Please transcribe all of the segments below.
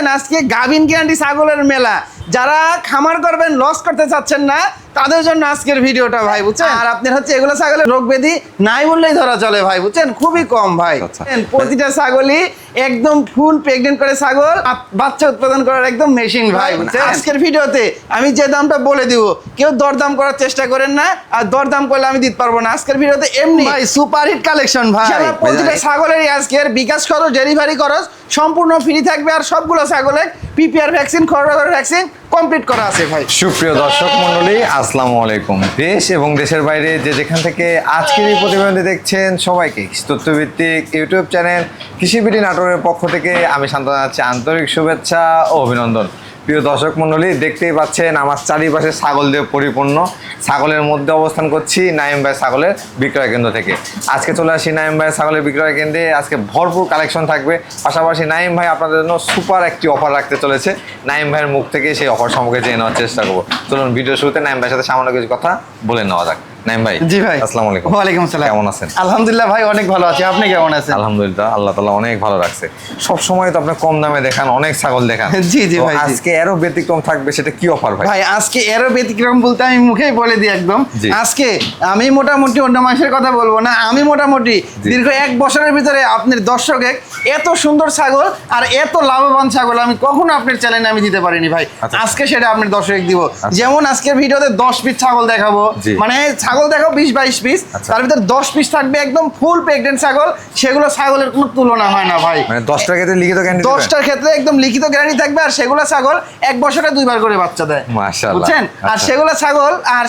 বুঝছেন আজকে গাভিন গ্যারান্টি ছাগলের মেলা। যারা খামার করবেন, লস করতে চাচ্ছেন না, তাদের জন্য আজকের ভিডিওটা ভাই, বুঝছেন। আর আপনার হচ্ছে এগুলো ছাগলের রোগ ব্যাধি নাই বললেই ধরা চলে ভাই, বুঝছেন, খুবই কম ভাই। প্রতিটা ছাগলই একদম ফুল প্রেগনেন্ট করে ছাগল, বাচ্চা উৎপাদন করার একদম মেশিন ভাই। আজকের ভিডিওতে আমি যে দামটা বলে দিব, কেউ দরদাম করার চেষ্টা করেন না, আর দরদাম করলে আমি দিতে পারবো না। আজকের ভিডিওতে এমনি ভাই সুপার হিট কালেকশন ভাই। প্রতিটা ছাগলেরই আজকের বিকাশ খরচ, ডেলিভারি খরচ সম্পূর্ণ ফ্রি থাকবে। আর সবগুলো ছাগলের পিপিআর ভ্যাকসিন, খরচ ভ্যাকসিন কমপ্লিট করা আছে ভাই। সুপ্রিয় দর্শক মণ্ডলী, আসসালামু আলাইকুম। দেশ এবং দেশের বাইরে যে যেখান থেকে আজকের এই প্রতিবেদনটি দেখছেন, সবাইকে তথ্যভিত্তিক ইউটিউব চ্যানেল কৃষি বিডি নাটোরের পক্ষ থেকে আমি শান্ত জানাচ্ছি আন্তরিক শুভেচ্ছা ও অভিনন্দন। প্রিয় দর্শক মণ্ডলী, দেখতেই পাচ্ছেন আমার চারিপাশে ছাগল দিয়ে পরিপূর্ণ। ছাগলের মধ্যে অবস্থান করছি নাইম ভাই ছাগলের বিক্রয় কেন্দ্র থেকে। আজকে চলে আসি নাইম ভাই ছাগলের বিক্রয় কেন্দ্রে। আজকে ভরপুর কালেকশন থাকবে, পাশাপাশি নাইম ভাই আপনাদের জন্য সুপার একটি অফার রাখতে চলেছে। নাইম ভাইয়ের মুখ থেকে সেই অফার সম্পর্কে জেনে নেওয়ার চেষ্টা করবো। চলুন ভিডিও শুরুতে নাইম ভাইয়ের সাথে সামান্য কিছু কথা বলে নেওয়া যাক। নাইম ভাই। জি ভাই। আসসালামু আলাইকুম। ওয়ালাইকুম আসসালাম। কেমন আছেন? আলহামদুলিল্লাহ ভাই, অনেক ভালো আছি। আপনি কেমন আছেন? আলহামদুলিল্লাহ, আল্লাহ তাআলা অনেক ভালো রাখছে। সব সময় তো আপনি কম দামে দেখান, অনেক ছাগল দেখান। জি জি ভাই। আজকে এরও ব্যতিক্রম থাকবে, সেটা কি অফার ভাই? ভাই আজকে এরও ব্যতিক্রম বলতে আমি মুখেই বলে দিই একদম। আজকে আমি মোটামুটি অন্য মাসের কথা বলবো না, আমি মোটামুটি দীর্ঘ 1 বছরের ভিতরে আপনার দর্শকে এত সুন্দর ছাগল আর এত লাভবান ছাগল আমি কখনো আপনার চ্যানেলে আমি দিতে পারিনি ভাই। আজকে সেটা আপনার দর্শক দিব। যেমন আজকের ভিডিওতে 10 পিস ছাগল দেখাবো, মানে ছাগল দেখাবো 20-22 পিস, তার ভিতরে 10 পিস থাকবে একদম ফুল প্রেগনেন্ট ছাগল। সেগুলো ছাগলের কোনো তুলনা হয় না ভাই। মানে 10টার ক্ষেত্রে লিখিত গ্যারান্টি, 10টার ক্ষেত্রে একদম লিখিত গ্যারান্টি থাকবে। আর সেগুলো ছাগল 1 বছরে 2বার করে বাচ্চা দেয়, মাশাআল্লাহ, বুঝছেন। আর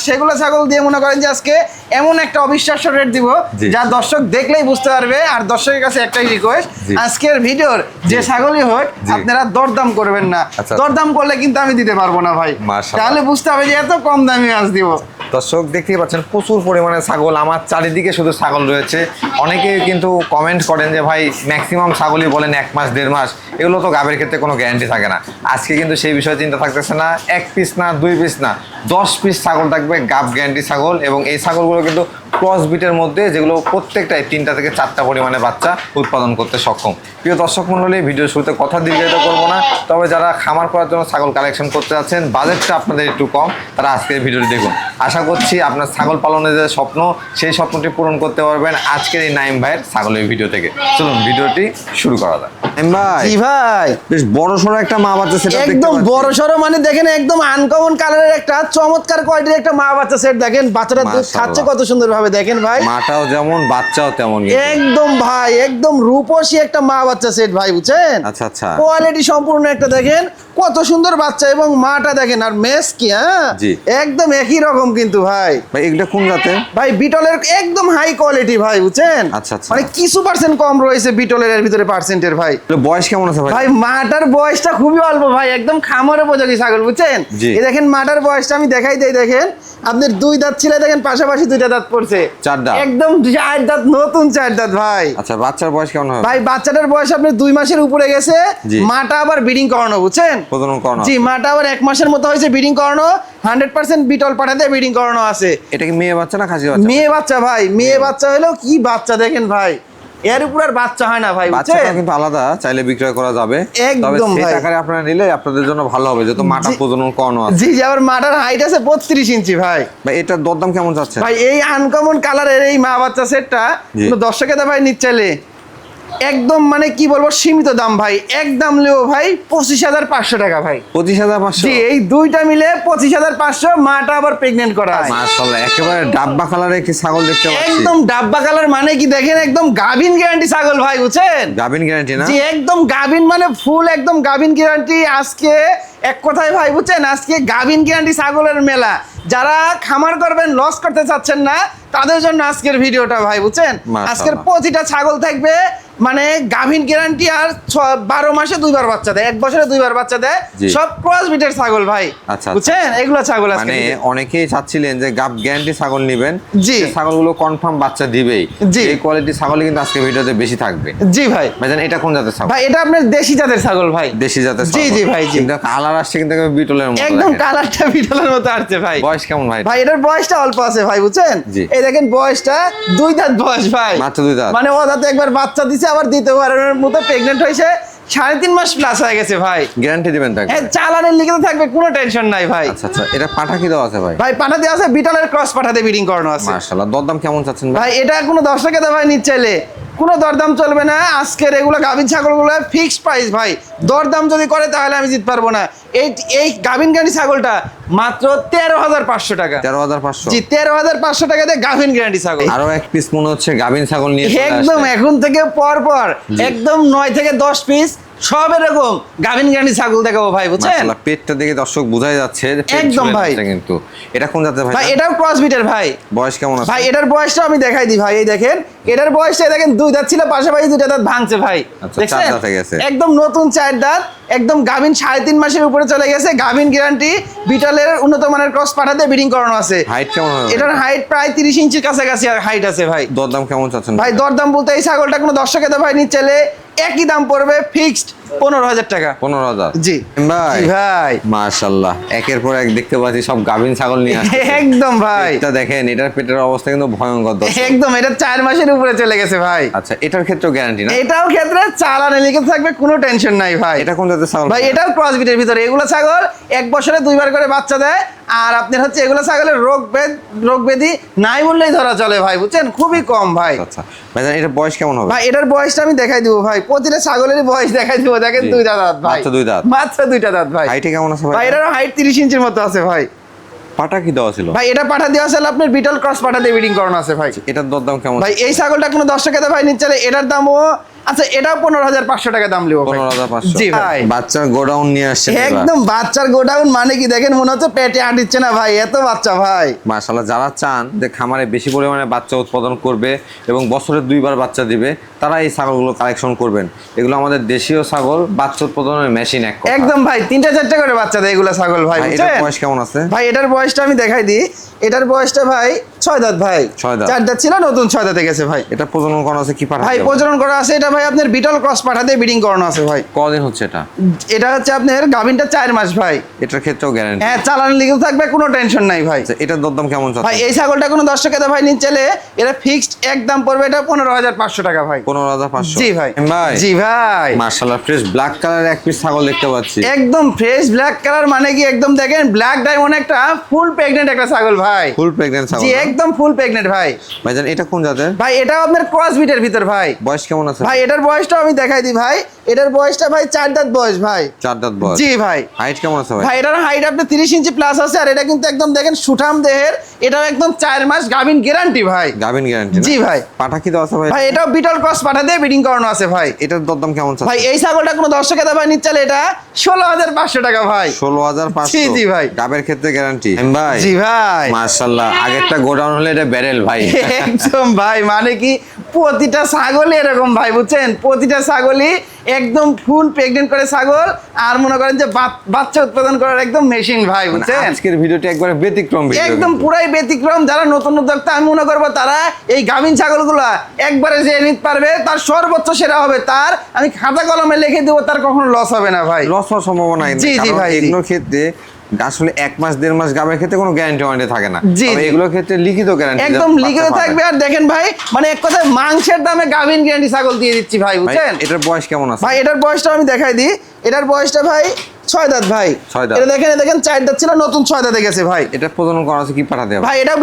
সেগুলো ছাগল দিয়ে মনে করেন যে আজকে এমন একটা অবিশ্বাস্য রেট দিব, যা দর্শক দেখলেই বুঝতে পারবে। আর দর্শকের কাছে একটাই রিকোয়েস্ট, আজকের ভিডিওর যে ছাগলই হোক আপনারা দরদাম করবেন না। দরদাম করলে কিন্তু আমি দিতে পারবো না ভাই, তাহলে বুঝতে হবে যে এত কম দামে আজ দিব। দর্শক দেখতেই পাচ্ছেন প্রচুর পরিমাণে ছাগল, আমার চারিদিকে শুধু ছাগল রয়েছে। অনেকেই কিন্তু কমেন্ট করেন যে ভাই ম্যাক্সিমাম ছাগলই বলেন 1 মাস 1.5 মাস, এগুলো তো গাবের ক্ষেত্রে কোনো গ্যারান্টি থাকে না। আজকে কিন্তু সেই বিষয়ে চিন্তা থাকতেছে না। 1 পিস না 2 পিস না, 10 পিস ছাগল থাকবে গাব গ্যারান্টি ছাগল। এবং এই ছাগলগুলো কিন্তু ক্রস বিটের মধ্যে, যেগুলো প্রত্যেকটাই 3টা থেকে 4টা পরিমাণে বাচ্চা উৎপাদন করতে সক্ষম। প্রিয় দর্শক মণ্ডলী, ভিডিও শুরুতে কথা দীর্ঘায়িত করবো না, তবে যারা খামার করার জন্য ছাগল কালেকশন করতে যাচ্ছেন, বাজেটটা আপনাদের একটু কম, তারা আজকের ভিডিওটি দেখুন। আশা করছি আপনার ছাগল পালনের যে স্বপ্ন, সেই স্বপ্নটি পূরণ করতে পারবেন আজকের এই নাইম ভাইয়ের ছাগলের ভিডিও থেকে। চলুন ভিডিওটি শুরু করা যাক। জি ভাই, বেশ বড় সড়ো একটা মা বাচ্চা সেট, একদম বড় সড়ো, মানে দেখেন একদম আনকমন কালারের একটা চমৎকার কোয়ালিটির একটা মা বাচ্চা সেট। দেখেন বাচ্চাটা দুধ খাচ্ছে কত সুন্দর ভাবে, দেখেন ভাই, মাটাও যেমন বাচ্চাও তেমন একদম ভাই, একদম রূপসী একটা মা বাচ্চা সেট ভাই, বুঝছেন। আচ্ছা আচ্ছা, কোয়ালিটি সম্পূর্ণ একটা, দেখেন কত সুন্দর বাচ্চা। এবং মাটা দেখেন, আর মেস কি, হ্যাঁ একদম একই রকম কিন্তু ভাই। ভাই এগুলা কোন জাতের? ভাই বিটলের একদম হাই কোয়ালিটি ভাই, বুঝছেন। আচ্ছা আচ্ছা, মানে কিছু পার্সেন্ট কম রয়েছে বিটলের এর ভিতরে পার্সেন্টের ভাই। বয়স কেমন আছে ভাই? ভাই মাটার বয়সটা খুবই অল্প ভাই, একদম খামার উপযোগী ছাগল, বুঝছেন। এই দেখেন মাটার বয়সটা আমি দেখাই দেই, দেখেন আপনার 2 দাঁত ছিল, দেখেন পাশাপাশি 2টা দাঁত পড়ছে, 4 দাঁত, একদম 4 দাঁত, নতুন 4 দাঁত ভাই। আচ্ছা, বাচ্চার বয়স কেমন হবে ভাই? বাচ্চাটার বয়স আপনার 2 মাসের উপরে গেছে। মাটা আবার ব্রিডিং করানো, বুঝছেন, প্রজনন করানো। জি, মাটা আবার 1 মাসের মতো হয়েছে ব্রিডিং করানো, 100% বিটল পাঠাতে ব্রিডিং করানো আছে। এটা কি মেয়ে বাচ্চা না খাসি বাচ্চা? মেয়ে বাচ্চা ভাই, মেয়ে বাচ্চা হলো কি বাচ্চা, দেখেন ভাই, এর উপর আর বাচ্চা হয় না ভাই, বাচ্চাটা কিন্তু আলাদা, চাইলে বিক্রয় করা যাবে। তবে সেই টাকায় আপনারা নিলে আপনাদের জন্য ভালো হবে, যেহেতু মাটা প্রজনন করানো আছে। জি, আবার মাটার হাইট আছে 32 ইঞ্চি ভাই। ভাই এটার দরদাম কেমন যাচ্ছে ভাই? এই আনকমন কালারের এই মা বাচ্চা সেটটা দর্শকের ভাই নিচ্ছাইলে একদম, মানে কি বলবো, সীমিত দাম ভাই। একদম লেও ভাই 25,500 টাকা ভাই। 25,500? জি, এই দুইটা মিলে 25,500। মাটা আবার প্রেগন্যান্ট করা আছে। মাশাআল্লাহ, একেবারে ডাব্বা কালারের একটি ছাগল দেখতে পাচ্ছি। একদম ডাব্বা কালার, মানে কি দেখেন একদম গাভিন গ্যারান্টি ছাগল ভাই, বুঝছেন। গাভিন গ্যারান্টি না? জি, একদম গাভিন, মানে ফুল একদম গাভিন গ্যারান্টি। আজকে এক কথায় ভাই, বুঝছেন, আজকে গাভিন গ্যারান্টি ছাগলের মেলা। যারা খামার করবেন, লস করতে চাচ্ছেন না, তাদের জন্য আজকের ভিডিওটা ভাই, বুঝছেন। আজকের প্রতিটা ছাগল থাকবে মানে গাভিন গ্যারান্টি। আর 12 মাসে 2বার বাচ্চা দেয়, 1 বছরে 2বার বাচ্চা দেয়, সব ক্রস বিটের ছাগল ভাই, বুঝছেন। এগুলো ছাগল মানে অনেকেই চাচ্ছিলেন যে গাব গ্যারান্টি ছাগল নেবেন, জি, ছাগলগুলো কনফার্ম বাচ্চা দিবেই। এই কোয়ালিটি ছাগল কিন্তু আজকে ভিডিওতে বেশি থাকবে। জি ভাই। ভাইজান এটা কোন জাতের ছাগল? ভাই এটা আপনার দেশি জাতের ছাগল ভাই। দেশি জাতের? জি জি ভাই, জি। কিন্তু কালার আসছে কিন্তু বিটলের মতো, একদম কালারটা বিটলের মতো আসছে ভাই। বয়স কেমন ভাই? ভাই এটার বয়সটা অল্প আছে ভাই, বুঝছেন। এই দেখেন বয়সটা 2 দাঁত বয়স ভাই, মাত্র 2 দাঁত। মানে ও দাঁতে একবার বাচ্চা দিছে, আবার দ্বিতীয়বারের মতো প্রেগন্যান্ট হয়েছে। 3.5 মাস প্লাস হয়ে গেছে ভাই। গ্যারান্টি দিবেন তাকে? হ্যাঁ, চালানের লিখিত থাকবে, কোনো টেনশন নাই ভাই। আচ্ছা আচ্ছা, এটা পাঠা কি দেওয়া আছে ভাই? ভাই পাঠা দেওয়া আছে, বিটলের ক্রস পাঠাতে ব্রিডিং করানো আছে। মাশাআল্লাহ, দরদাম কেমন চাচ্ছেন ভাই? ভাই এটা কোনো দর্শকে তো ভাই নিচ্ছে চাইলে কোনো দরদাম চলবে না। আজকের এগুলো গাভীন ছাগলগুলো ফিক্সড প্রাইস ভাই। দরদাম যদি করে তাহলে আমি জিততে পারবো না। এই গাভীন গ্যারান্টি ছাগলটা মাত্র 13,500 টাকা। 13,500? জি, 13,500 টাকা দিয়ে গাভীন গ্যারান্টি ছাগল। আরো এক পিস মনে হচ্ছে গাভীন ছাগল নিয়ে চলে একদম আসছে। এখন থেকে পর একদম 9 থেকে 10 পিস সব এরকম গাভীন গ্যারান্টি ছাগল দেখাবো ভাই, বুঝছেন? মাশাআল্লাহ, পেটটা দেখে দর্শক বোঝাই যাচ্ছে যে পেট একদম ঝুলে ভাই। যাচ্ছে কিন্তু। এটা কোন জাতের ভাই? ভাই এটাও ক্রস বিটের ভাই। বয়স কেমন আছে ভাই এটার বয়সটা আমি দেখাই দিই ভাই। এই দেখেন এটার বয়সটা দেখেন, 2 দাঁত ছিল, পাশাপাশি 2টা দাঁত ভাঙছে ভাই। আচ্ছা, দেখছেন? 4 দাঁতে গেছে। একদম নতুন 4 দাঁত, একদম গাভীন 3.5 মাসের উপরে চলে গেছে। গাভীন গ্যারান্টি, বিটলের উন্নত মানের ক্রস পাঠাতে ব্রিডিং করানো আছে। হাইট কেমন হবে? এটার হাইট প্রায় 30 ইঞ্চির কাছাকাছি হাইট আছে ভাই। দরদাম কেমন চাচ্ছেন ভাই দরদাম বলতে এই ছাগলটা কোনো দর্শকে তো ভাই নিচ্ছে একই দাম পড়বে, ফিক্সড 15,000 টাকা। 15,000? জি ভাই জি ভাই। মাশাআল্লাহ, একের পর এক দেখতে পাচ্ছি সব গাভীন ছাগল নিয়ে আসছে। একদম ভাই, এটা দেখেন, এটার পেটের অবস্থা কিন্তু ভয়ঙ্কর দর্শক। একদম এটা 4 মাসের উপরে চলে গেছে ভাই। আচ্ছা, এটার ক্ষেত্রেও গ্যারান্টি না? এটাও ক্ষেত্রে চালানে লিখে থাকবে, কোনো টেনশন নাই ভাই। এটা কোন জাতের ছাগল ভাই এটাও ক্রস বিটের ভিতরে। এগুলো ছাগল 1 বছরে 2 বার করে বাচ্চা দেয়। আর আপনার হচ্ছে এগুলো ছাগলের রোগ ব্যাধি নাই বললেই ধরা চলে ভাই, বুঝছেন? খুবই কম ভাই। আচ্ছা ভাই, এটার বয়স কেমন হবে? ভাই এটার বয়সটা আমি দেখাই দিব ভাই। প্রতিটা ছাগলেরই বয়স দেখাই দিব। দেখেন জি। 2টা দাঁত ভাই, মাত্র 2 দাঁত? মাত্র 2টা দাঁত ভাই। হাইটে কেমন আছে ভাই ভাই? এটার হাইট 30 ইঞ্চির মতো আছে ভাই। পাটা কি দেওয়া ছিল? ভাই এটা পাঠা দেওয়া আছে, আপনার বিটল ক্রস পাঠা দিয়ে ব্রিডিং করানো আছে ভাই। এটার দরদাম কেমন? ভাই এই ছাগলটা কোনো দর্শকে তো ভাই নিচ্ছে এটার দামও আচ্ছা, এটাও 15,500 টাকা দাম লিবো ভাই। 15,500? জি ভাই। বাচ্চার গোডাউন নিয়ে আসছে একদম বাচ্চার গোডাউন, মানে কি দেখেন মনে হচ্ছে পেটে আটিচ্ছে না ভাই, এত বাচ্চা ভাই। মাশাআল্লাহ, যারা চান যে খামারে বেশি পরিমাণে বাচ্চা উৎপাদন করবে এবং বছরে 2 বার বাচ্চা দিবে, তারা এই ছাগলগুলো কালেকশন করবেন। এগুলো আমাদের দেশীয় ছাগল, বাচ্চা উৎপাদনের মেশিন এক কথা। একদম ভাই 3টা-4টা করে বাচ্চা দেয় এগুলো ছাগল ভাই, ভাই, এটার বুঝছেন? বয়স কেমন আছে? ভাই এটার বয়সটা আমি দেখাই দিই। এটার বয়সটা ভাই 6 দাঁত ভাই। 6 দাঁত? 4 দাঁত ছিল, নতুন 6 দাঁতে গেছে ভাই। এটা প্রজনন করা আছে কি পাঠা? ভাই প্রজনন করা আছে এটা ভাই, আপনার বিটল ক্রস পাঠাতে ব্রিডিং করানো আছে ভাই। কদিন হচ্ছে এটা? এটা হচ্ছে আপনার গাভিনটা 4 মাস ভাই। এটার ক্ষেত্রেও গ্যারান্টি? হ্যাঁ, চালান লিখে থাকবে, কোনো টেনশন নাই ভাই। এটার দরদাম কেমন ভাই চাচ্ছেন? এই ছাগলটা কোনো দর্শকে তো ভাই নিচ্ছে এটা ফিক্সড একদম পড়বে, এটা 15,500 টাকা ভাই। 15,500? জি ভাই। ভাই জি ভাই। মাশাআল্লাহ, ফ্রেশ ব্ল্যাক কালারের এক পিস ছাগল দেখতে পাচ্ছি। একদম ফ্রেশ ব্ল্যাক কালার, মানে কি একদম দেখেন ব্ল্যাক ডায়মন্ড, একটা ফুল প্রেগনেন্ট একটা ছাগল ভাই। ফুল প্রেগন্যান্ট ছাগল? জি একদম ফুল প্রেগনেন্ট ভাই। ভাইজান, এটা কোন জাতের? ভাই এটাও আপনার ক্রস বিটের ভিতর ভাই। বয়স কেমন আছে? ভাই এটার বয়সটা আমি দেখাই দিই ভাই। এটার বয়সটা ভাই 4 দাঁত বয়স ভাই। 4 দাঁত বয়স? জি ভাই। হাইট কেমন আছে ভাই? ভাই এটার হাইট আপনার 30 ইঞ্চি প্লাস আছে। আর এটা কিন্তু একদম দেখেন সুঠাম দেহের, এটাও একদম 4 মাস গাভিন গ্যারান্টি ভাই। গাভিন গ্যারান্টি? জি ভাই। পাঠা কি দেওয়া আছে ভাই? ভাই এটাও বিটল ক্রস পাঠা দিয়ে ব্রিডিং করানো আছে ভাই। এটার দরদাম কেমন চাচ্ছেন? ভাই এই ছাগলটা কোনো দর্শকে ভাই নিচ্ছে এটা 16,500 টাকা ভাই। 16,500? জি, জি ভাই। গাবের ক্ষেত্রে গ্যারান্টি? ভাই জি ভাই। মাশাআল্লাহ, আগেরটা গোডাউন হলে এটা ব্যারেল ভাই। একদম ভাই, মানে কি প্রতিটা ছাগলই এরকম ভাই, বুঝছেন? প্রতিটা ছাগলই একদম ফুল প্রেগনেন্ট করে ছাগল, আর মনে করেন যে বাচ্চা উৎপাদন করার একদম মেশিন ভাই, মানে বুঝছেন? আজকের ভিডিওটা একবারে ব্যতিক্রম ভিডিও। একদম পুরাই ব্যতিক্রম। যারা নতুন উদ্যোক্তা, আমি মনে করবো তারা এই গাভিন ছাগলগুলা একবারে যে নিতে পারবে, তার সর্বোচ্চ সেরা হবে। তার আমি খাতা কলমে লিখে দেবো, তার কখনো লস হবে না ভাই। লস হওয়ার সম্ভাবনা নেই। জি, জি কারণ ভাই, জি। এগুলোর ক্ষেত্রে আসলে 1 মাস 1.5 মাস গাবের ক্ষেত্রে কোনো গ্যারান্টি ওয়ারেন্টি থাকে না। জি, তবে জি। এগুলোর ক্ষেত্রে লিখিত গ্যারান্টি একদম লিখিত থাকবে। আর দেখেন ভাই, মানে এক কথায় মাংসের দামে গাভিন গ্যারান্টি ছাগল দিয়ে দিচ্ছি ভাই, বুঝছেন? এটার বয়স কেমন আছে? ভাই এটার বয়সটা আমি দেখাই দিই। এটার বয়সটা ভাই 6 দাঁত ভাই। 6 দাঁত? এটা দেখেন 4 দাঁত ছিল, নতুন 6 দাঁতে গেছে ভাই। এটা প্রজনন করা আছে কি পাঠা দেওয়া? ভাই এটা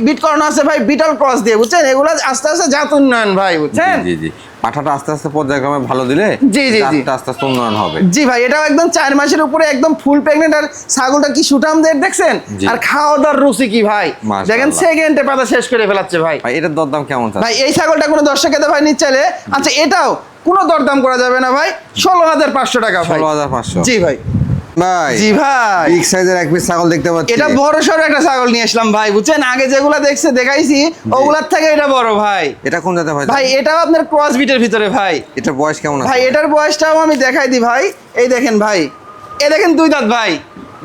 বিট করানো আছে ভাই, বিটল ক্রস দিয়ে, বুঝছেন? এগুলো আস্তে আস্তে জাত উন্নয়ন ভাই, বুঝছেন? জি জি। পাঠাটা আস্তে আস্তে পর্যায়ক্রমে ভালো দিলে জি, জি, জি। জাতটা আস্তে আস্তে উন্নয়ন হবে। জি ভাই, এটাও একদম 4 মাসের উপরে একদম ফুল প্রেগনেন্ট। আর ছাগলটা কি সুঠাম দেয় দেখছেন? জি। আর খাওয়া দাওয়ার রুচি কি ভাই, মাশাআল্লাহ। দেখেন সেকেন্ডে পাতা শেষ করে ফেলাচ্ছে ভাই। ভাই এটার দরদাম কেমন চাচ্ছেন? ভাই এই ছাগলটা কোনো দর্শকে ভাই নিচ্ছে চাইলে, আচ্ছা এটাও কোনো দরদাম করা যাবে না ভাই, 16,500 টাকা ভাই। 16,500? জি ভাই। ভাই জি ভাই। বিগ সাইজের এক পিস ছাগল দেখতে পাচ্ছি। এটা বড় সড়ো একটা ছাগল নিয়ে আসলাম ভাই, বুঝছেন? আগে যেগুলা দেখাইছি ওগুলার থেকে এটা বড় ভাই। এটা কোন জাতের ভাই? ভাই এটাও আপনার ক্রস বিটের ভিতরে ভাই। এটার বয়স কেমন আছে? ভাই এটার বয়সটাও আমি দেখাই দিই ভাই। এই দেখেন ভাই, এই দেখেন 2 দাঁত ভাই।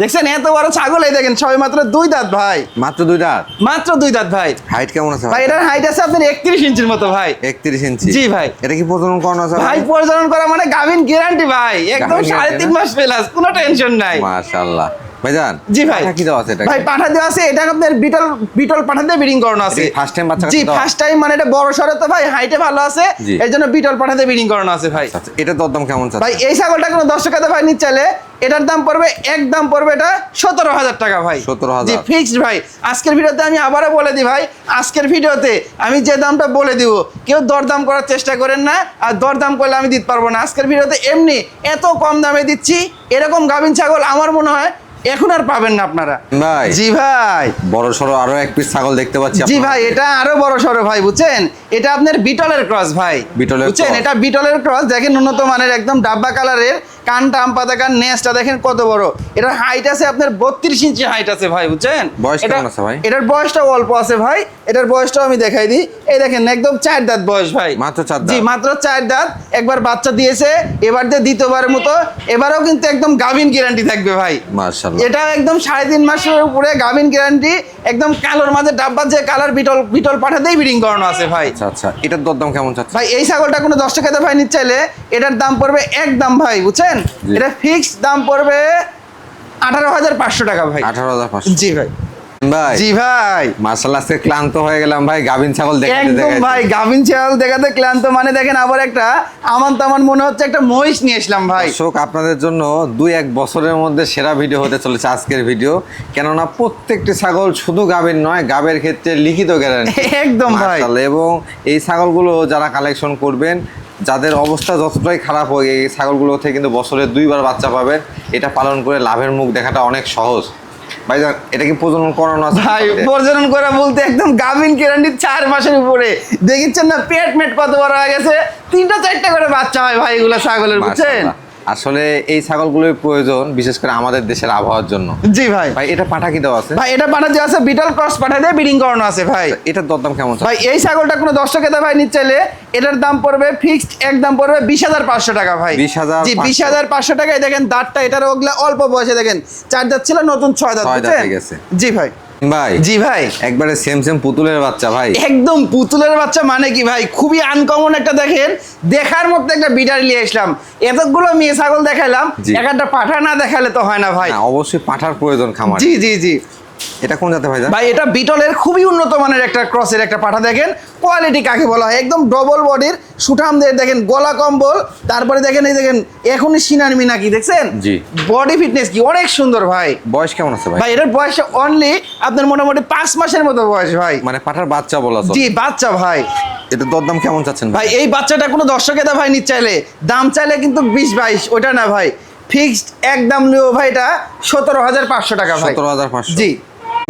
দেখছেন এত বড় ছাগল? এই দেখেন সবে মাত্র 2 দাঁত ভাই। মাত্র 2 দাঁত? মাত্র 2 দাঁত ভাই। হাইট কেমন আছে ভাই এটার হাইট আছে আপনার 31 ইঞ্চির মতো ভাই। 31 ইঞ্চি? জি ভাই। এটা কি প্রজনন করানো আছে ভাই প্রজনন করা মানে গাভিন গ্যারান্টি ভাই, একদম গাভীন guarantee 3.5 মাস প্লাস, কোনো টেনশন নাই। মাশাআল্লাহ, ভাইজান জি ভাই পাঠা কি দেওয়া আছে এটা? ভাই পাঠা দেওয়া আছে, এটা আপনার বিটল বিটল পাঠা দিয়ে ব্রিডিং করানো আছে। ফার্স্ট টাইম বাচ্চা জি ফার্স্ট টাইম, মানে এটা বড় সরো তো ভাই, হাইটে ভালো আছে, জি। এর জন্য বিটল পাঠা দিয়ে ব্রিডিং করানো আছে ভাই। আচ্ছা এটা দরদাম কেমন চাচ্ছে? ভাই এই ছাগলটা কোনো দর্শক ভাই নিতে চাইলে এটার দাম পড়বে, একদম পড়বে এটা 17,000 টাকা ভাই। 17,000 জি ফিক্সড ভাই। আজকের ভিডিওতে আমি আবারও বলে দিই ভাই, আজকের ভিডিওতে আমি যে দামটা বলে দিব, কেউ দরদাম করার চেষ্টা করেন না, আর দরদাম করলে আমি দিতে পারবো না। আজকের ভিডিওতে এমনি এত কম দামে দিচ্ছি, এরকম গাভিন ছাগল আমার মনে হয় এখন আর পাবেন না আপনারা ভাই। জি ভাই বড় সরো আরো এক পিস ছাগল দেখতে পাচ্ছি জি আপনার। ভাই, এটা আরো বড় সরো ভাই, বুঝছেন? এটা আপনার বিটলের ক্রস ভাই, বিটলের বুঝছেন? cross। এটা বিটলের ক্রস, দেখেন উন্নত মানের একদম ডাব্বা কালারের, কানটা আম পাতা কান, নেসটা দেখেন কত বড়। এটার হাইট আছে আপনার 32 ইঞ্চি হাইট আছে ভাই, বুঝছেন? বয়স এটা- কেমন আছে ভাই? এটার বয়সটাও অল্প আছে ভাই, এটার বয়সটাও আমি দেখাই দিই। এই দেখেন একদম 4 দাঁত বয়স ভাই, মাত্র 4 দাঁত? জি মাত্র 4 দাঁত। একবার বাচ্চা দিয়েছে, এবার দিয়ে দ্বিতীয়বারের মতো, এবারও কিন্তু একদম গাভিন গ্যারান্টি থাকবে ভাই। মাশাআল্লাহ। এটা একদম 3.5 মাসের উপরে গাভিন গ্যারান্টি, একদম কালোর মাঝে ডাব্বা যে কালার, বিটল বিটল পাঠাতেই ব্রিডিং করানো আছে ভাই। আচ্ছা আচ্ছা এটার দরদাম কেমন চাচ্ছে? ভাই এই ছাগলটা কোনো 10 টাকাতে ভাই নিতে চাইলে এটার দাম পড়বে একদম ভাই, বুঝছেন? জি। এটা ফিক্সড দাম পড়বে 18,500 টাকা ভাই। 18,500। জি ভাই ভাই জি ভাই মাশাআল্লাহ আজকে ক্লান্ত হয়ে গেলাম ভাই, গাভিন ছাগল দেখতে একদম দেখতে। ভাই, গাভিন ছাগল দেখাতে ক্লান্ত, মানে দেখেন আবার একটা আমান তামান মনে হচ্ছে একটা মহিষ নিয়ে আসলাম ভাই। দর্শক আপনাদের জন্য 2-1 বছরের মধ্যে সেরা ভিডিও হতে চলেছে আজকের ভিডিও, কেননা প্রত্যেকটি ছাগল শুধু গাভীর নয়, গাবের ক্ষেত্রে লিখিত গ্যারান্টি একদম ভাই। মাশাআল্লাহ। এবং এই ছাগলগুলো যারা কালেকশন করবেন, যাদের অবস্থা যতটাই খারাপ হয়, এই ছাগলগুলো থেকে কিন্তু বছরে 2বার বাচ্চা পাবেন। এটা পালন করে লাভের মুখ দেখাটা অনেক সহজ। ভাইজান এটা কি প্রজনন করানো আছে? ভাই প্রজনন করা বলতে একদম গাভিন গ্যারান্টি 4 মাসের উপরে, দেখেছেন না পেট মেট কত বড় হয়ে গেছে, 3টা-4টা করে বাচ্চা হয় ভাই এগুলো ছাগলের, বুঝছেন? মাশাআল্লাহ। আসলে এই ছাগলগুলোর প্রয়োজন বিশেষ করে আমাদের দেশের আবহাওয়ার জন্য। জি ভাই ভাই এটা পাঠা কি দেওয়া আছে? ভাই এটা পাঠা দেওয়া আছে, বিটল ক্রস পাঠা দিয়ে ব্রিডিং করানো আছে ভাই। এটার দরদাম কেমন ভাই এই ছাগলটা কোনো 10 টাকাতে ভাই নিতে চাইলে এটার দাম পড়বে ফিক্সড, একদম পড়বে 20,500 টাকা ভাই। 20,500 জি 20,500 টাকায়। দেখেন দাঁতটা এটার ওগুলা অল্প বয়সে দেখেন 4 দাঁত ছিল, নতুন 6 দাঁত, 6 দাঁত বুঝছেন? হয়ে গেছে। জি ভাই ভাই জি ভাই একবারে সেম পুতুলের বাচ্চা ভাই। একদম পুতুলের বাচ্চা, মানে কি ভাই খুবই আনকমন একটা, দেখেন দেখার মতো একটা বিডার নিয়ে আসলাম। এতগুলো মেয়ে ছাগল দেখাইলাম, জি। একটা পাঠা না দেখালে তো হয় না ভাই। না, অবশ্যই পাঠার প্রয়োজন খামার। জি জি জি এটা কোন জাতে ভাই? ভাই এটা বিটলের খুবই উন্নত মানের একটা ক্রসের একটা পাঠা, দেখেন কোয়ালিটি কাকে বলা হয়, একদম ডবল বডির সুঠামদের, দেখেন গলা কম্বল, তারপরে দেখেন এই দেখেন এখনই সিনার মিনা কি দেখছেন, জি। বডি ফিটনেস কি অনেক সুন্দর ভাই। বয়স কেমন আছে ভাই? ভাই এটার বয়স অনলি আপনার মোটামুটি 5 মাসের মতো বয়স ভাই। মানে পাঠার বাচ্চা বলা চলে। জি বাচ্চা ভাই। এটা দরদাম কেমন চাচ্ছেন ভাই এই বাচ্চাটা কোনো দর্শকেরা ভাই নিতে চাইলে দাম চাইলে কিন্তু 20-22 ওটা না ভাই, ফিক্সড একদম নিও ভাই, এটা 17,500 টাকা ভাই। 17,500। জি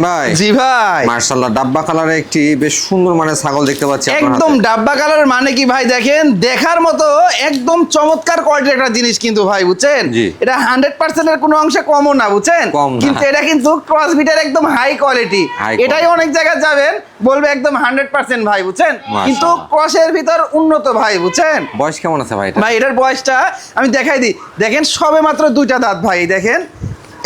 ভাই জি ভাই মাশাআল্লাহ ডাব্বা কালারে একটি বেশ সুন্দর মানে ছাগল দেখতে পাচ্ছি আপনার একদম হাতে। ডাব্বা কালার, মানে কি ভাই দেখেন দেখার মতো একদম চমৎকার কোয়ালিটির একটা জিনিস কিন্তু ভাই, বুঝছেন? জি। এটা 100% এর কোনো অংশে কমও না, বুঝছেন? কম না। কিন্তু এটা কিন্তু ক্রস বিটের একদম হাই কোয়ালিটি। High এটাই quality। অনেক জায়গায় যাবেন বলবে একদম 100% ভাই, বুঝছেন? মাশাআল্লাহ। কিন্তু ক্রসের ভিতর উন্নত ভাই, বুঝছেন? বয়স কেমন আছে ভাই এটা? ভাই এটার বয়সটা আমি দেখাই দিই, দেখেন সবে মাত্র 2টা দাঁত ভাই, দেখেন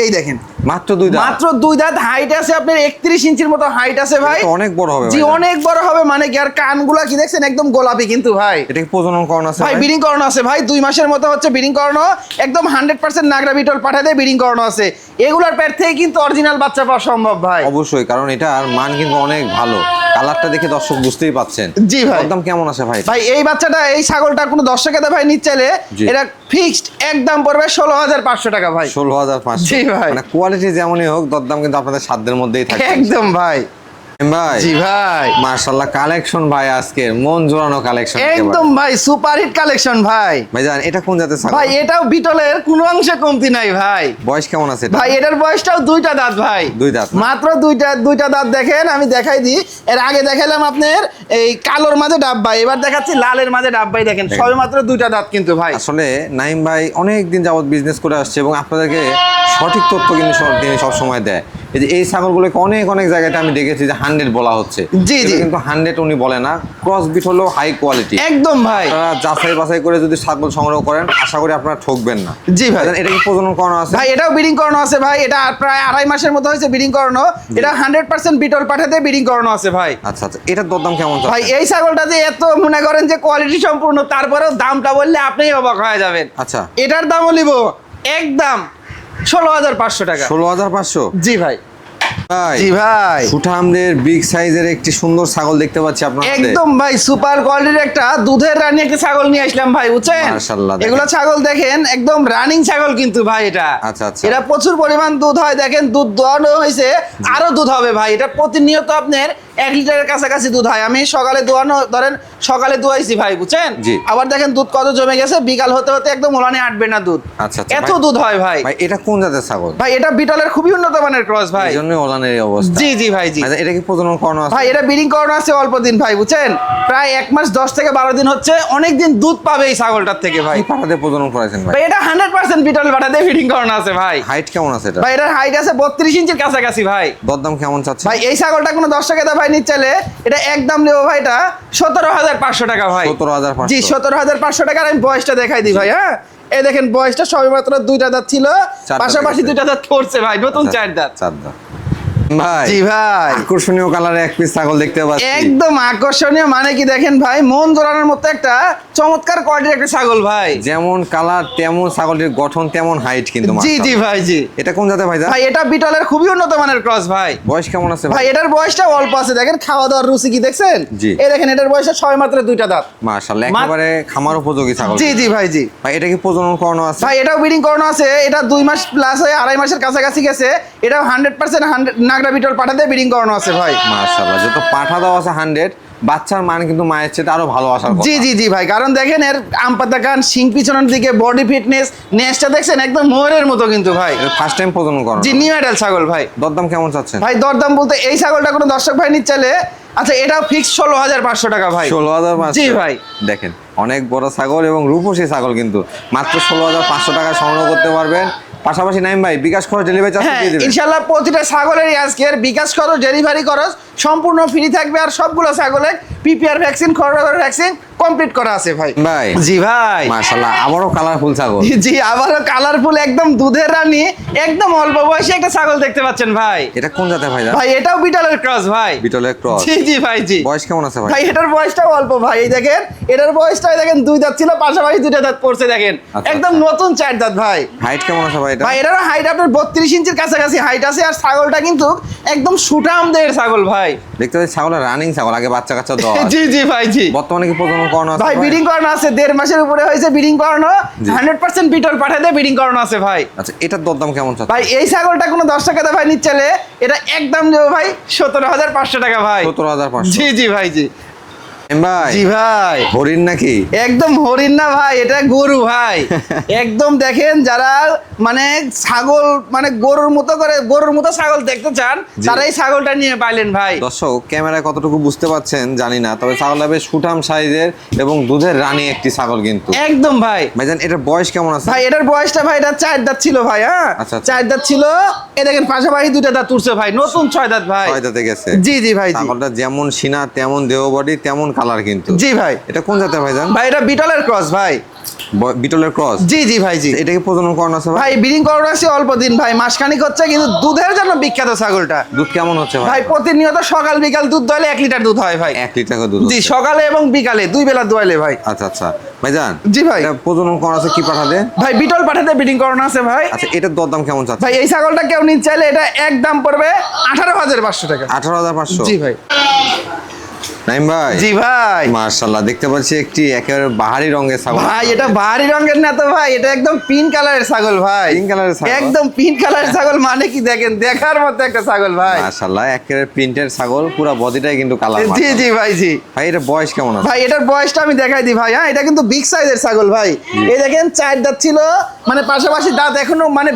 এই দেখেন মাত্র 2 দাঁত? মাত্র 2 দাঁত, হাইট আছে আপনার 31 ইঞ্চির মতো হাইট আছে ভাই। এটা তো অনেক বড় হবে জি ভাই। অনেক বড় হবে, মানে কি আর কানগুলা কি দেখছেন একদম গোলাপি কিন্তু ভাই। এটা কি প্রজনন করানো আছে ভাই ভাই? ব্রিডিং করানো আছে ভাই, 2 মাসের মতো হচ্ছে ব্রিডিং করানো, একদম 100% নাগরা বিটল পাঠা দিয়ে ব্রিডিং করানো আছে। এগুলার পেট থেকে কিন্তু অরিজিনাল বাচ্চা পাওয়া সম্ভব ভাই। অবশ্যই, কারণ এটার মান কিন্তু অনেক ভালো। কালারটা দেখে দর্শক বুঝতেই পাচ্ছেন। জি ভাই। দাম কেমন আছে ভাই? ভাই এই বাচ্চাটা এই ছাগলটা কোনো দর্শকেরা ভাই নিতে চাইলে জি। এটা ফিক্সড একদম পড়বে 16,500 টাকা ভাই। 16,500। জি ভাই। মানে কোয়ালিটি যেমনই হোক দরদাম কিন্তু আপনাদের সাধ্যের মধ্যেই থাকে। একদম ভাই ভাই জি ভাই মাশাআল্লাহ কালেকশন ভাই, আজকের মন জোড়ানো কালেকশন। একদম ভাই সুপার হিট কালেকশন ভাই। ভাইজান এটা কোন জাতের ছাগল? ভাই এটাও বিটলের কোনো অংশে কমতি নাই ভাই। বয়স কেমন আছে এটা? ভাই এটার বয়সটাও 2টা দাঁত ভাই। 2 দাঁত না? মাত্র দুইটা দাঁত, দেখেন আমি দেখাই দিই। এর আগে দেখালাম আপনার এই কালোর মাঝে ডাব্বা, এবার দেখাচ্ছি লালের মাঝে ডাব্বাই, দেখেন সবে মাত্র 2টা দাঁত কিন্তু ভাই। আসলে নাইম ভাই অনেক দিন যাবত বিজনেস করে আসছে এবং আপনাদেরকে সঠিক তথ্য কিন্তু তিনি সব সময় দেয়। এই যে এই ছাগলগুলোকে অনেক অনেক জায়গাতে আমি দেখেছি যে 100 বলা হচ্ছে, জি, জি। কিন্তু 100 উনি বলে না, ক্রস বিট হলো হাই কোয়ালিটি। একদম ভাই আপনারা যাচাই বাছাই করে যদি ছাগল সংগ্রহ করেন আশা করি আপনারা ঠকবেন না। জি ভাই। এটা কি প্রজনন করানো আছে? ভাই এটাও ব্রিডিং করানো আছে ভাই, এটা প্রায় 2.5 মাসের মতো হয়েছে ব্রিডিং করানো। এটা 100% বিটল পাঠাতে ব্রিডিং করানো আছে ভাই। আচ্ছা আচ্ছা এটার দরদাম কেমন ভাই চলছে? এই ছাগলটা যে এত মনে করেন যে কোয়ালিটি সম্পূর্ণ, তারপরেও দামটা বললে আপনিই অবাক হয়ে যাবেন। আচ্ছা এটার দামও নিব একদম 16,500 টাকা। 16,500। জি ভাই। ভাই জি ভাই, সুঠামদের বিগ সাইজের একটি সুন্দর ছাগল দেখতে পাচ্ছি আপনার হাতে। একদম ভাই সুপার কোয়ালিটির একটা দুধের রানী একটা ছাগল নিয়ে আসলাম ভাই, বুঝছেন? মাশাআল্লাহ, দেখেন। এগুলো ছাগল দেখেন একদম রানিং ছাগল কিন্তু ভাই এটা। আচ্ছা, আচ্ছা। এটা প্রচুর পরিমাণ দুধ হয়, দেখেন দুধ দোয়ানো হয়েছে, আরো দুধ হবে ভাই। এটা প্রতিনিয়ত আপনার 1 লিটারের কাছাকাছি দুধ হয়। আমি সকালে দোয়ানো, ধরেন সকালে দোয়াইছি ভাই, বুঝছেন? জি। আবার দেখেন দুধ কত জমে গেছে, বিকাল হতে হতে একদম ওলানে আটবে না দুধ। আচ্ছা, আচ্ছা, এত ভাই। দুধ হয় ভাই। ভাই এটা কোন জাতের ছাগল? ভাই এটা বিটলের খুবই উন্নত মানের ক্রস ভাই। এই জন্যই ওলানের এই অবস্থা। জি জি ভাই জি। আচ্ছা, এটা কি প্রজনন করানো আছে? ভাই এটা ব্রিডিং করানো আছে অল্প দিন ভাই, বুঝছেন? প্রায় 1 মাস 10 থেকে 12 দিন হচ্ছে। অনেক দিন দুধ পাবে এই ছাগলটার থেকে ভাই। কি পাঠাতে প্রজনন করাইছেন ভাই? ভাই এটা 100% বিটল বাটাতে ব্রিডিং করানো আছে ভাই। হাইট কেমন আছে এটা? ভাই এটার হাইট আছে 32 ইঞ্চির কাছাকাছি ভাই। দরদাম কেমন চাচ্ছে? ভাই এই ছাগলটা কোনো দর্শক এটা ভাই নিতে চাইলে এটা একদম নেবো ভাই, এটা 17,500 টাকা ভাই। 17,500। জি 17,500 টাকা। আমি বয়সটা দেখাই দিই ভাই। হ্যাঁ, এই দেখেন বয়সটা সবেমাত্র 2টা দাঁত ছিল, চার দাঁত পাশাপাশি গেছে। 2টা দাঁত পড়ছে ভাই, নতুন 4 দাঁত। 4 দাঁত। ভাই জি ভাই, আকর্ষণীয় কালারে এক পিস ছাগল দেখতে পাচ্ছি। একদম আকর্ষণীয় মানে কি দেখেন ভাই, মন জোড়ানোর মতো একটা চমৎকার কোয়ালিটির একটা ছাগল ভাই। যেমন কালার তেমন ছাগলের গঠন তেমন হাইট কিন্তু জি জি মাশাআল্লাহ। ভাই জি। এটা কোন জাতের ভাই? ভাই এটা বিটলের খুবই উন্নত মানের ক্রস ভাই। বয়স কেমন আছে ভাই ভাই? এটার বয়সটা অল্প আছে, দেখেন খাওয়া দাওয়ার রুচি কি দেখছেন? জি। এই দেখেন এটার বয়সটা সবে মাত্র 2টা দাঁত। মাশাআল্লাহ, একেবারে খামার উপযোগী ছাগল। জি জি ভাই জি। ভাই এটা কি প্রজনন করানো আছে? ভাই এটাও ব্রিডিং করানো আছে। এটা 2 মাস প্লাস হয়ে 2.5 মাসের কাছাকাছি গেছে। এটাও 100% নাগরা বিটল পাঠাতে ব্রিডিং করানো আছে ভাই। মাশাআল্লাহ, যত পাঠা দেওয়া আছে 100, বাচ্চার মান কিন্তু মায়ের চেয়ে আরো ভালো আসার কথা। জি জি জি ভাই, কারণ দেখেন এর আমপাতা কান, শিং পিছনের দিকে, বডি ফিটনেস, নেসটা দেখছেন একদম ময়ূরের মতো কিন্তু ভাই। এটা ফার্স্ট টাইম প্রজনন করানো। জি নিউ অ্যাডাল্ট ছাগল ভাই। দরদাম কেমন চাচ্ছেন? ভাই দরদাম বলতে এই ছাগলটা কোনো দর্শক ভাই নিতে চাইলে, আচ্ছা এটাও ফিক্স 16,500 টাকা ভাই। 16,500। জি ভাই। দেখেন অনেক বড় ছাগল এবং রূপসী ছাগল কিন্তু মাত্র 16,500 টাকা সংগ্রহ করতে পারবেন। পাশাপাশি নাইম ভাই বিকাশ খরচ ডেলিভারি চার্জ হ্যাঁ দিয়ে দিবেন। ইনশাআল্লাহ প্রতিটা ছাগলেরই আজকের বিকাশ খরচ, ডেলিভারি খরচ সম্পূর্ণ ফ্রি থাকবে। আর সবগুলো ছাগলের পিপিআর ভ্যাকসিন, খরচ ভ্যাকসিন কমপ্লিট করা আছে ভাই। ভাই জি ভাই। মাশাআল্লাহ, আবারও কালারফুল ছাগল। জি আবারও কালারফুল একদম দুধের রানী, একদম অল্প বয়সী একটা ছাগল দেখতে পাচ্ছেন ভাই। এটা কোন জাতের ভাই? ভাই এটাও বিটলের ক্রস ভাই। বিটলের ক্রস। জি জি ভাই জি। বয়স কেমন আছে ভাই? ভাই এটার বয়সটাও অল্প ভাই। এই দেখেন এটার বয়সটাই দেখেন 2 দাঁত ছিল, পাশাপাশি 2টা দাঁত পড়ছে দেখেন। আচ্ছা, একদম আচ্ছা। নতুন 4 দাঁত ভাই। হাইট কেমন আছে ভাই এটা? ভাই এটারও হাইট আপনার 32 ইঞ্চির কাছাকাছি হাইট আছে। আর ছাগলটা কিন্তু একদম সুঠামদের ছাগল ভাই। দেখতে পাচ্ছি ছাগলের রানিং ছাগল, আগে বাচ্চা কাচ্চা দেওয়া আছে। জি জি ভাই জি। বর্তমানে কি প্রজনন করানো আছে ভাই ব্রিডিং করানো আছে, 1.5 মাসের উপরে হয়েছে ব্রিডিং করানো। জি। 100% বিটল পাঠাতে ব্রিডিং করানো আছে ভাই। আচ্ছা, এটার দরদাম কেমন চাচ্ছেন? ভাই এই ছাগলটা কোনো দর্শক দাদা ভাই নিচ্ছে এটা একদম দেবো ভাই 17,500 টাকা ভাই। 17,500। জি জি ভাই জি। ভাই জি ভাই, হরিণ নাকি? একদম হরিণ না ভাই, এটা গরু ভাই। একদম দেখেন যারা মানে ছাগল মানে গরুর মতো ছাগল দেখতে চান, জি। তারা এই ছাগলটা নিয়ে পাইলেন ভাই। দর্শক ক্যামেরায় কতটুকু বুঝতে পাচ্ছেন জানি না, তবে ছাগলটা বেশ সুঠাম সাইজের এবং দুধের রানী একটি ছাগল কিন্তু। একদম ভাই। ভাইজান এটার বয়স কেমন আছে? ভাই এটার বয়সটা ভাই এটা 4 দাঁত ছিল ভাই। হ্যাঁ আচ্ছা, আচ্ছা। 4 দাঁত ছিল। এ দেখেন পাশাপাশি 2টা দাঁত তুলছে ভাই, নতুন 6 দাঁত ভাই। 6 দাঁতে গেছে। জি জি ভাই জি। ছাগলটা যেমন সিনা তেমন দেহ বডি তেমন কালার কিন্তু। জি ভাই। এটা কোন জাতের ভাইজান? ভাই এটা বিটলের ক্রস ভাই। বিটলের ক্রস। জি জি ভাই জি। এটা কি প্রজনন করানো আছে ভাই? ভাই ব্রিডিং করানো আছে অল্প দিন ভাই, মাসখানিক হচ্ছে, কিন্তু দুধের জন্য বিখ্যাত ছাগলটা। দুধ কেমন হচ্ছে ভাই? ভাই প্রতিনিয়ত সকাল বিকাল দুধ দোয়ালে 1 লিটার দুধ হয় ভাই। 1 লিটার করে দুধ জি হচ্ছে। সকালে এবং বিকালে 2 বেলা দোয়ালে ভাই। আচ্ছা আচ্ছা ভাইজান। জি ভাই। এটা প্রজনন করানো আছে কি পাঠাতে? ভাই বিটল পাঠাতে ব্রিডিং করানো আছে ভাই। আচ্ছা, এটার দরদাম কেমন চাচ্ছে? ভাই এই ছাগলটা কেউ নিতে চাইলে এটা একদম পড়বে 18,500 টাকা। 18,500। জি ভাই। নাইম ভাই। জি ভাই। মাশাআল্লাহ, দেখতে পাচ্ছি একটি একেবারে বাহারি রঙের ছাগল। ভাই এটা বাহারি রঙের না তো ভাই, এটা একদম পিঙ্ক কালারের ছাগল ভাই। পিঙ্ক কালারের ছাগল? একদম পিঙ্ক কালারের ছাগল মানে কি দেখেন, দেখার মতো একটা ছাগল ভাই। মাশাআল্লাহ, একেবারে প্রিন্টের ছাগল, পুরো বডিটাই কিন্তু কালার। জি জি ভাই জি। ভাই এটা বয়স কেমন আছে? ভাই এটার বয়সটা আমি দেখাই দিই ভাই। হ্যাঁ এটা কিন্তু বিগ সাইজের ছাগল ভাই। এই দেখেন 4 দাঁত ছিল, মানে পাশাপাশি দাঁত এখনো মানে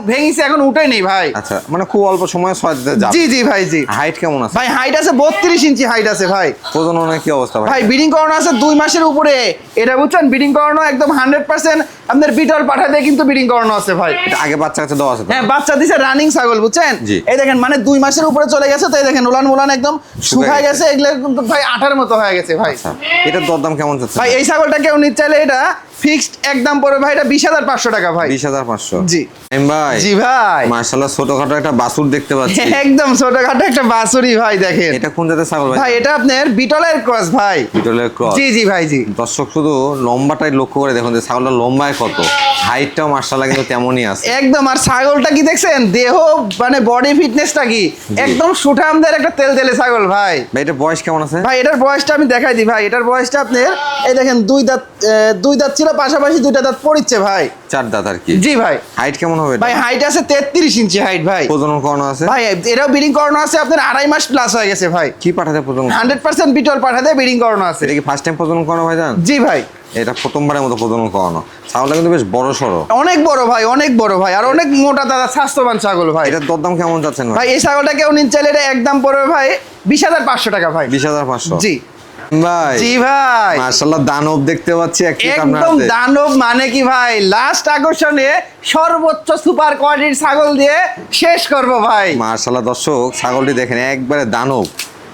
ভেঙেছে, এখন উঠে নেই ভাই। আচ্ছা, মানে খুব অল্প সময়ে 6 দিতে যাবে। জি জি ভাই জি। হাইট কেমন আছে? ভাই হাইট আছে 32 ইঞ্চি হাইট আছে ভাই। প্রজননের কি অবস্থা ভাই? ভাই ব্রিডিং করানো আছে 2 মাসের উপরে। এটা বুঝছেন ব্রিডিং করানো একদম 100% আপনাদের বিটল পাঠাতে কিন্তু ব্রিডিং করানো আছে ভাই। এটা আগে বাচ্চা কাছে দেওয়া আছে তো? হ্যাঁ বাচ্চা দিছে, রানিং ছাগল বুঝছেন। জি। এই দেখেন মানে 2 মাসের উপরে চলে গেছে, তো এই দেখেন উলান একদম শুকায় গেছে, এগুলো কিন্তু ভাই আঠার মতো হয়ে গেছে ভাই। আচ্ছা, এটার দরদাম কেমন চাচ্ছে? ভাই এই ছাগলটা কেউ নিতে চাইলে এটা ফিক্সড একদম পড়বে ভাই, এটা 20,500 টাকা ভাই। 20,500। জি। নাইম ভাই। জি ভাই। মাশাআল্লাহ, ছোটখাটো একটা বাছুর দেখতে পাচ্ছি। একদম ছোটখাটো একটা বাছুরি ভাই দেখেন। এটা কোন জাতের ছাগল ভাই? ভাই এটা আপনার বিটলের ক্রস ভাই। বিটলের ক্রস। জি জি ভাই জি। দর্শক শুধু লম্বাটাই লক্ষ্য করে দেখুন যে ছাগলটা লম্বা একটা কত, হাইটটাও মাশাআল্লাহ কিন্তু তেমনই আছে। একদম। আর ছাগলটা কি দেখছেন, দেহ মানে বডি ফিটনেসটা কি একদম সুঠামদের একটা তেলতেলে ছাগল ভাই। ভাই এটা বয়স কেমন আছে? ভাই এটার বয়সটা আমি দেখাই দিই ভাই। এটার বয়সটা আপনার এই দেখেন দুই দাঁত ছিল, পাশাপাশি দুইটা দাঁত পড়িচ্ছে ভাই। 4 দাঁত আর কি। জি ভাই। হাইট কেমন হবে এটা? ভাই হাইট আছে 33 ইঞ্চি হাইট ভাই। প্রজনন করানো আছে? ভাই এটাও ব্রিডিং করানো আছে আপনার 2.5 মাস প্লাস হয়ে গেছে ভাই। কি পাঠাতে প্রজনন? 100% বিটল পাঠাতে ব্রিডিং করানো আছে। এটা কি ফার্স্ট টাইম প্রজনন করানো ভাই জান? জি ভাই। এটা প্রথমবারের মতো প্রজনন করানো। ছাগলটা কিন্তু বেশ বড় সড়ো। অনেক বড় ভাই, অনেক বড় ভাই, আর অনেক মোটা দাদা স্বাস্থ্যবান ছাগল ভাই। এটার দরদাম কেমন যাচ্ছেন ভাই? ভাই এই ছাগলটা কেউ নিন চাইলে এটা একদম পড়বে ভাই 20,500 টাকা ভাই। 20,500? জি ভাই জি ভাই। মাশাআল্লাহ দানব দেখতে পাচ্ছি একদম দানব মানে কি ভাই, লাস্ট আকর্ষণে সর্বোচ্চ সুপার কোয়ালিটির ছাগল দিয়ে শেষ করব ভাই। মাশাআল্লাহ দর্শক ছাগলটি দেখেন একবারে দানব।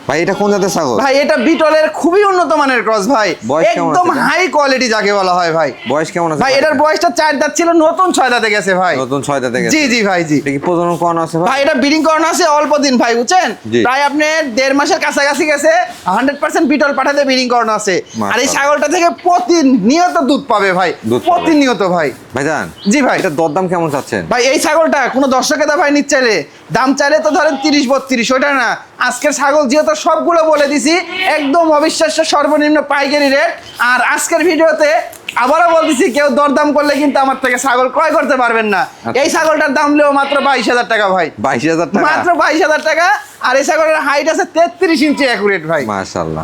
ভাই এটা কোন জাতের ছাগল? ভাই এটা বিটলের খুবই উন্নত মানের ক্রস ভাই, বয়স কেমন একদম আছে? হাই কোয়ালিটি যাকে বলা হয় ভাই। বয়স কেমন আছে ভাই এটার বয়সটা 4 দাঁত ছিল, নতুন 6 দাঁতে গেছে ভাই। নতুন 6 দাঁতে গেছে? জি জি ভাই জি। এটা কি প্রজনন করানো আছে ভাই? ভাই এটা ব্রিডিং করানো আছে অল্প দিন ভাই, বুঝছেন? জি। প্রায় আপনি 1.5 মাসের কাছাকাছি গেছে। 100% বিটল পাঠাতে ব্রিডিং করানো আছে। আর এই ছাগলটা থেকে প্রতিনিয়ত দুধ পাবে ভাই, দুধ পাবে। প্রতিনিয়ত ভাই। ভাইজান জি ভাই। এটা দরদাম কেমন চাচ্ছেন? ভাই এই ছাগলটা কোনো দর্শকের ভাই নিচ্ছে চাইলে দাম চাইলে তো ধরেন 30-32, ওটা না। আজকের ছাগল যেহেতু সবগুলো বলে দিছি, একদম অবিশ্বাস্য সর্বনিম্ন পাইকারি রেট। আর আজকের ভিডিওতে আবারও বলতেছি, কেউ দরদাম করলে কিন্তু আমার থেকে ছাগল ক্রয় করতে পারবেন না। এই ছাগলটার দাম লেও মাত্র 22,000 টাকা ভাই। 22,000 টাকা? মাত্র 22,000 টাকা। আর এই ছাগলের হাইট আছে 33 ইঞ্চি অ্যাকুরেট ভাই। মাশাআল্লাহ।